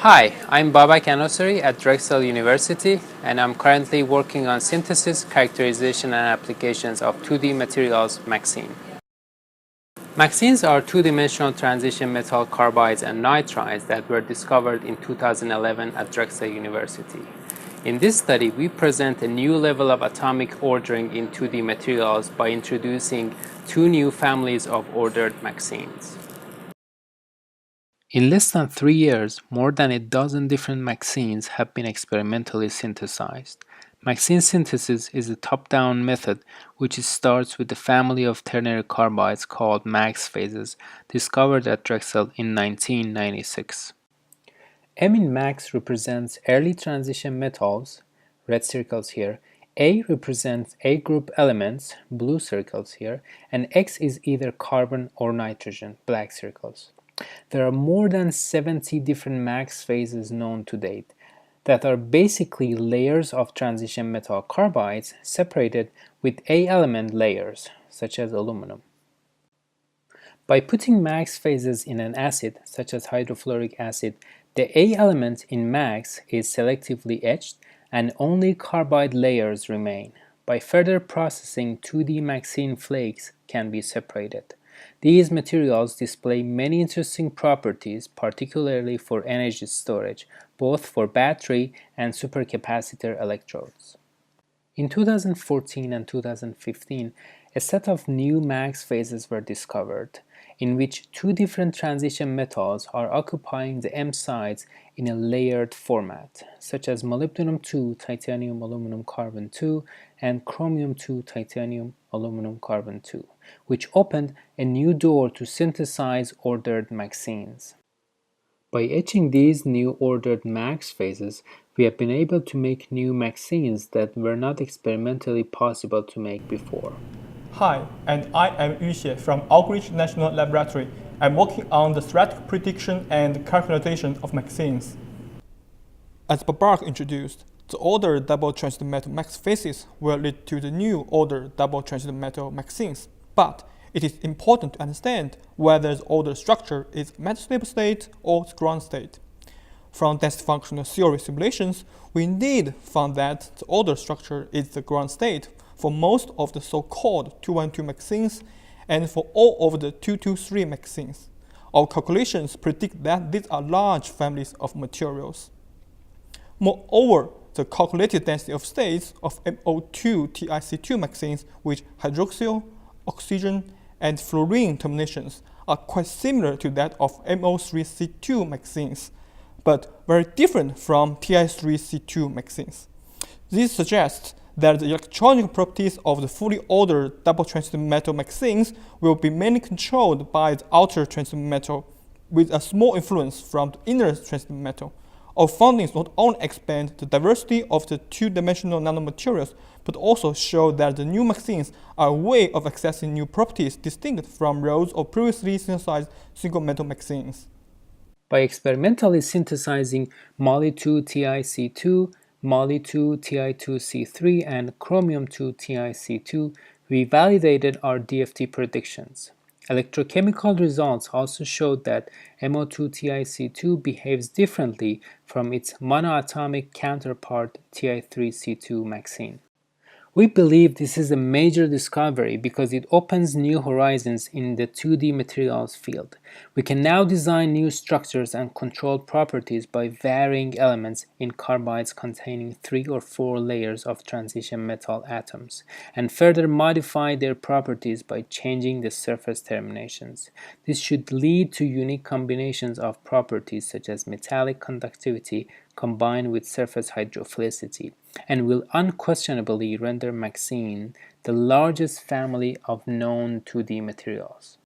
Hi, I'm Anasori at Drexel University, and I'm currently working on synthesis, characterization, and applications of 2D materials MXene. MXenes are two-dimensional transition metal carbides and nitrides that were discovered in 2011 at Drexel University. In this study, we present a new level of atomic ordering in 2D materials by introducing two new families of ordered MXenes. In less than 3 years, more than a dozen different MXenes have been experimentally synthesized. MXene synthesis is a top-down method which starts with the family of ternary carbides called MX phases discovered at Drexel in 1996. M in MX represents early transition metals, red circles here, A represents A group elements, blue circles here, and X is either carbon or nitrogen, black circles. There are more than 70 different MX phases known to date that are basically layers of transition metal carbides separated with A element layers, such as aluminum. By putting MX phases in an acid, such as hydrofluoric acid, the A element in MX is selectively etched and only carbide layers remain. By further processing, 2D MXene flakes can be separated. These materials display many interesting properties, particularly for energy storage, both for battery and supercapacitor electrodes. In 2014 and 2015, a set of new MX phases were discovered, in which two different transition metals are occupying the M sides in a layered format, such as molybdenum-2 titanium aluminum carbon 2 and chromium-2 titanium aluminum carbon 2, which opened a new door to synthesize ordered MXenes. By etching these new ordered MX phases, we have been able to make new MXenes that were not experimentally possible to make before. Hi, and I am Yu Xie from Oak Ridge National Laboratory. I'm working on the theoretical prediction and characterization of MXenes. As Babak introduced, the ordered double-transition metal MX phases will lead to the new ordered double-transition metal MXenes, but it is important to understand whether the ordered structure is metastable state or ground state. From density functional theory simulations, we indeed found that the ordered structure is the ground state for most of the so-called 212 MXenes and for all of the 223 MXenes. Our calculations predict that these are large families of materials. Moreover, the calculated density of states of MO2 TiC2 MXenes with hydroxyl, oxygen, and fluorine terminations are quite similar to that of MO3C2 MXenes, but very different from Ti3C2 MXenes. This suggests that the electronic properties of the fully ordered double-transition metal MXenes will be mainly controlled by the outer transition metal, with a small influence from the inner transition metal. Our findings not only expand the diversity of the two-dimensional nanomaterials, but also show that the new MXenes are a way of accessing new properties distinct from those of previously synthesized single metal MXenes. By experimentally synthesizing Moly2 TiC2, Moly2 Ti2C3, and chromium-2 TiC2, we validated our DFT predictions. Electrochemical results also showed that MO2 TiC2 behaves differently from its monoatomic counterpart Ti3C2 MXene. We believe this is a major discovery because it opens new horizons in the 2D materials field. We can now design new structures and control properties by varying elements in carbides containing 3 or 4 layers of transition metal atoms, and further modify their properties by changing the surface terminations. This should lead to unique combinations of properties such as metallic conductivity combined with surface hydrophilicity, and will unquestionably render MXene the largest family of known 2D materials.